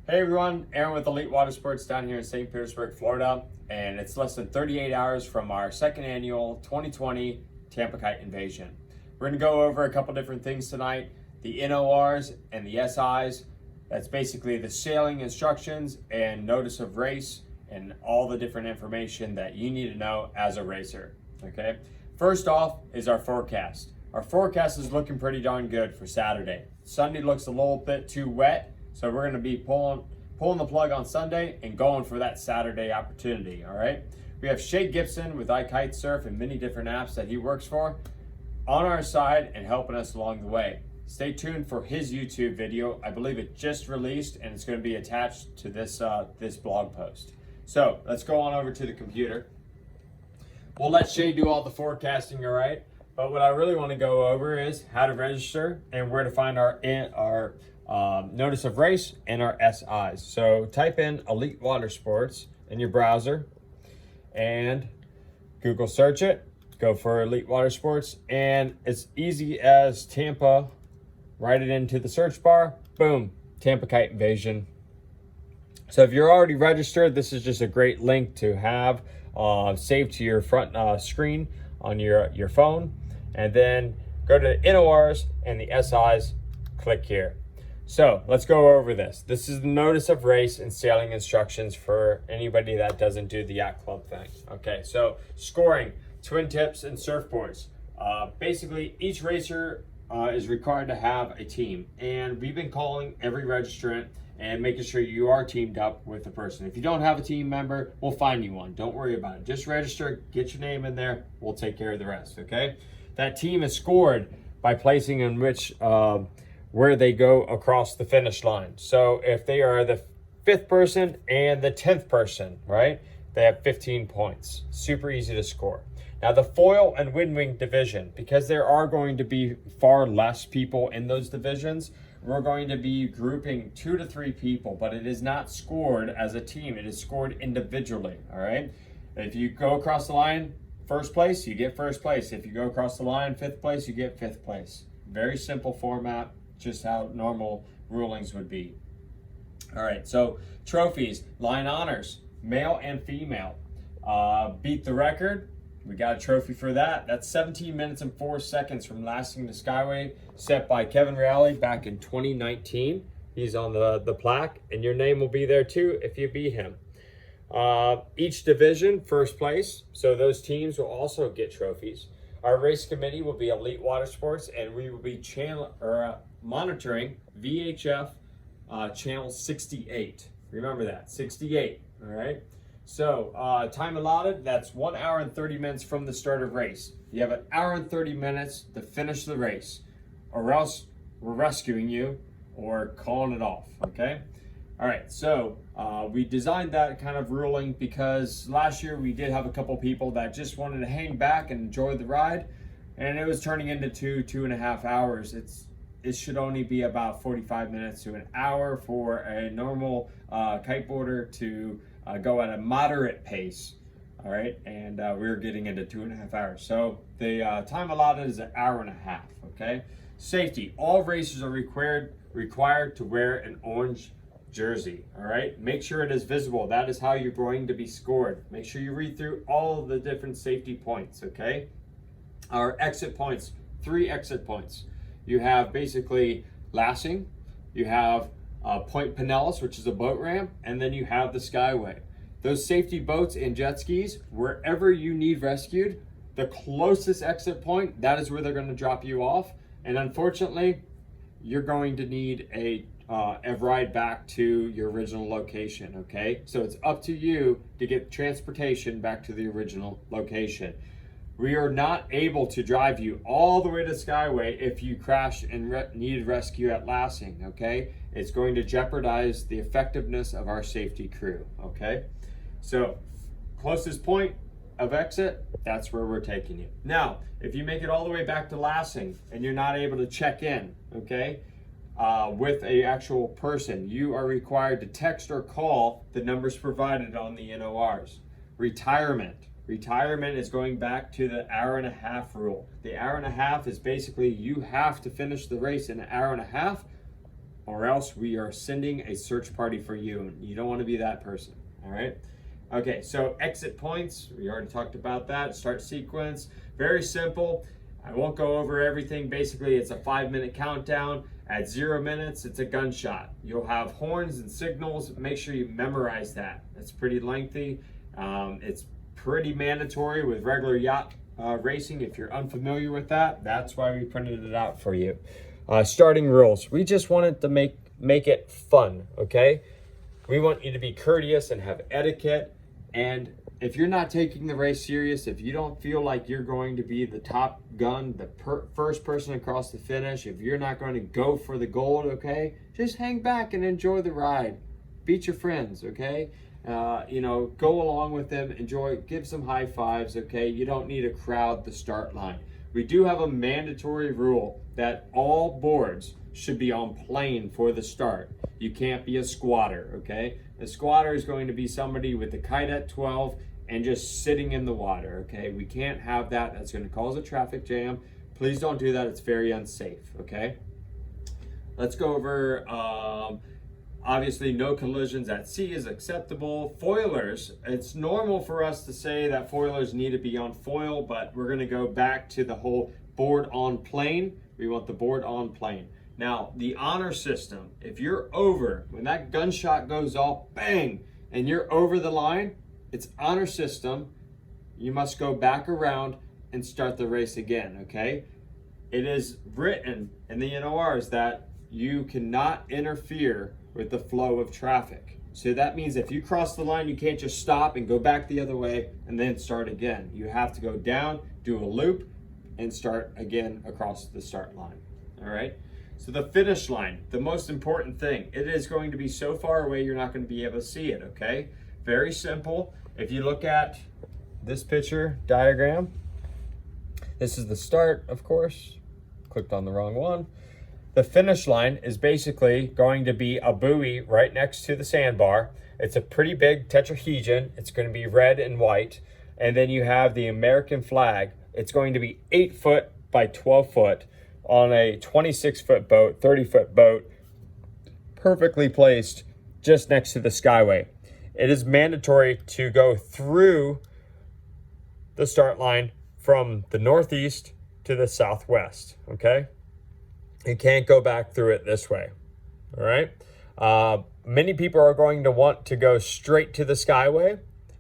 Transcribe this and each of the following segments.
Hey everyone, Aaron with Elite Water Sports down here in St. Petersburg, Florida, and it's less than 38 hours from our second annual 2020 Tampa Kite invasion. We're going to go over a couple different things tonight, the NORs and the SIs. That's basically the sailing instructions and notice of race and all the different information that you need to know as a racer, okay? First off is our forecast. Our forecast is looking pretty darn good for Saturday. Sunday looks a little bit too wet, so we're going to be pulling the plug on Sunday and going for that Saturday opportunity, all right? We have Shay Gibson with iKitesurf and many different apps that he works for on our side and helping us along the way. Stay tuned for his YouTube video. I believe it just released and it's going to be attached to this blog post. So let's go on over to the computer. We'll let Shay do all the forecasting, all right? But what I really want to go over is how to register and where to find our notice of race and our SIs. So type in Elite Water Sports in your browser and Google search it. Go for Elite Water Sports, and it's easy as Tampa. Write it into the search bar. Boom, Tampa Kite Invasion. So if you're already registered, this is just a great link to have saved to your front screen on your phone. And then go to NORs and the SIs, click here. So let's go over this. This is the notice of race and sailing instructions for anybody that doesn't do the yacht club thing. Okay, so scoring, twin tips and surfboards. Basically, each racer is required to have a team. And we've been calling every registrant and making sure you are teamed up with the person. If you don't have a team member, we'll find you one. Don't worry about it. Just register, get your name in there. We'll take care of the rest, okay? That team is scored by placing in which where they go across the finish line. So if they are the 5th person and the 10th person, right? They have 15 points. Super easy to score. Now the foil and wind wing division, because there are going to be far less people in those divisions, we're going to be grouping 2 to 3 people, but it is not scored as a team. It is scored individually, all right? If you go across the line, 1st place, you get 1st place. If you go across the line, 5th place, you get 5th place. Very simple format, just how normal rulings would be. All right, so trophies, line honors, male and female. Beat the record, we got a trophy for that. That's 17 minutes and 4 seconds from lasting the Skyway, set by Kevin Reale back in 2019. He's on the plaque, and your name will be there too if you beat him. Each division, 1st place, so those teams will also get trophies. Our race committee will be Elite Water Sports, and we will be monitoring VHF channel 68. Remember that, 68, all right? So time allotted, that's 1 hour and 30 minutes from the start of race. You have 1 hour and 30 minutes to finish the race, or else we're rescuing you or calling it off, okay? All right, so we designed that kind of ruling because last year we did have a couple people that just wanted to hang back and enjoy the ride, and it was turning into 2.5 hours. It should only be about 45 minutes to an hour for a normal kiteboarder to go at a moderate pace, all right? And we're getting into 2.5 hours. So the time allotted is 1.5 hours, okay? Safety, all racers are required to wear an orange jersey, all right? Make sure it is visible. That is how you're going to be scored. Make sure you read through all of the different safety points, okay? Our exit points, 3 exit points. You have basically Lassing, you have Point Pinellas, which is a boat ramp, and then you have the Skyway. Those safety boats and jet skis, wherever you need rescued, the closest exit point, that is where they're going to drop you off. And unfortunately, you're going to need a ride back to your original location, okay? So it's up to you to get transportation back to the original location. We are not able to drive you all the way to Skyway if you crash and needed rescue at Lassing, okay? It's going to jeopardize the effectiveness of our safety crew, okay? So closest point of exit, that's where we're taking you. Now, if you make it all the way back to Lassing and you're not able to check in, okay, with a actual person, you are required to text or call the numbers provided on the NORs. Retirement. Retirement is going back to the 1.5 hour rule. The 1.5 hours is basically you have to finish the race in 1.5 hours or else we are sending a search party for you. You don't want to be that person, all right? Okay, so exit points, we already talked about that. Start sequence, very simple. I won't go over everything. Basically, it's a 5-minute countdown. At 0 minutes, it's a gunshot. You'll have horns and signals. Make sure you memorize that. That's pretty lengthy. It's pretty mandatory with regular yacht racing. If you're unfamiliar with that, that's why we printed it out for you. Starting rules. We just wanted to make it fun, okay? We want you to be courteous and have etiquette. And if you're not taking the race serious, if you don't feel like you're going to be the top gun, the first person across the finish, if you're not going to go for the gold, okay, just hang back and enjoy the ride. Beat your friends, okay? You know, go along with them, enjoy, give some high fives, okay? You don't need to crowd the start line. We do have a mandatory rule that all boards should be on plane for the start. You can't be a squatter, okay? A squatter is going to be somebody with the kite at 12 and just sitting in the water, okay? We can't have that. That's going to cause a traffic jam. Please don't do that. It's very unsafe, okay? Let's go over, obviously no collisions at sea is acceptable. Foilers, it's normal for us to say that foilers need to be on foil, but we're going to go back to the whole board on plane. We want the board on plane. Now, the honor system, if you're over, when that gunshot goes off, bang, and you're over the line, it's honor system. You must go back around and start the race again, okay? It is written in the NORs that you cannot interfere with the flow of traffic. So that means if you cross the line, you can't just stop and go back the other way and then start again. You have to go down, do a loop, and start again across the start line, all right? So the finish line, the most important thing, it is going to be so far away you're not going to be able to see it, okay? Very simple. If you look at this picture diagram, this is the start, of course. Clicked on the wrong one. The finish line is basically going to be a buoy right next to the sandbar. It's a pretty big tetrahedron. It's going to be red and white. And then you have the American flag. It's going to be 8 foot by 12 foot on a 26-foot boat, 30-foot boat, perfectly placed just next to the skyway. It is mandatory to go through the start line from the northeast to the southwest, okay? You can't go back through it this way, all right? Many people are going to want to go straight to the skyway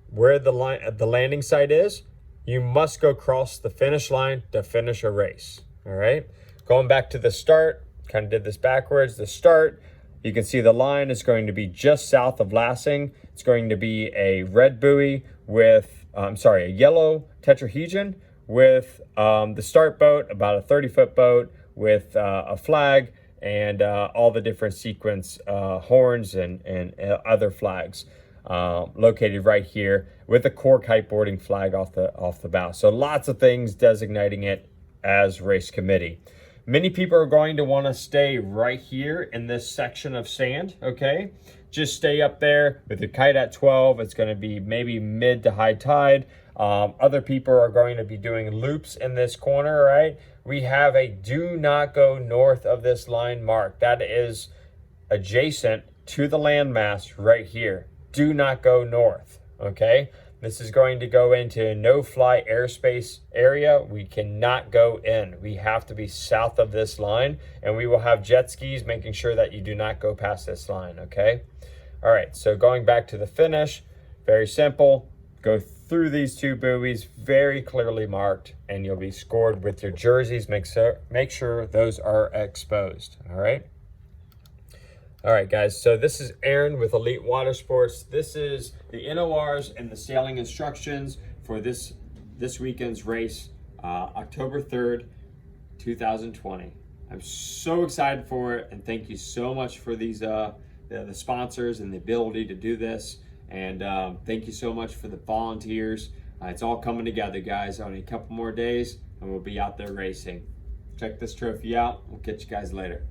where the landing site is. You must go across the finish line to finish a race, all right? Going back to the start, kind of did this backwards. The start, you can see the line is going to be just south of Lassing. It's going to be a red buoy with, a yellow tetrahedron with the start boat, about a 30-foot boat with a flag and all the different sequence horns and other flags located right here with the core kiteboarding flag off the bow. So lots of things designating it as race committee. Many people are going to want to stay right here in this section of sand, okay? Just stay up there with your kite at 12. It's going to be maybe mid to high tide. Other people are going to be doing loops in this corner, right? We have a do not go north of this line mark. That is adjacent to the landmass right here. Do not go north, okay? This is going to go into no-fly airspace area. We cannot go in. We have to be south of this line, and we will have jet skis making sure that you do not go past this line, okay? All right, so going back to the finish, very simple. Go through these two buoys, very clearly marked, and you'll be scored with your jerseys. Make sure those are exposed, all right? All right, guys, so this is Aaron with Elite Water Sports. This is the NORs and the sailing instructions for this weekend's race, October 3rd, 2020. I'm so excited for it, and thank you so much for these the sponsors and the ability to do this. And thank you so much for the volunteers. It's all coming together, guys. Only a couple more days, and we'll be out there racing. Check this trophy out. We'll catch you guys later.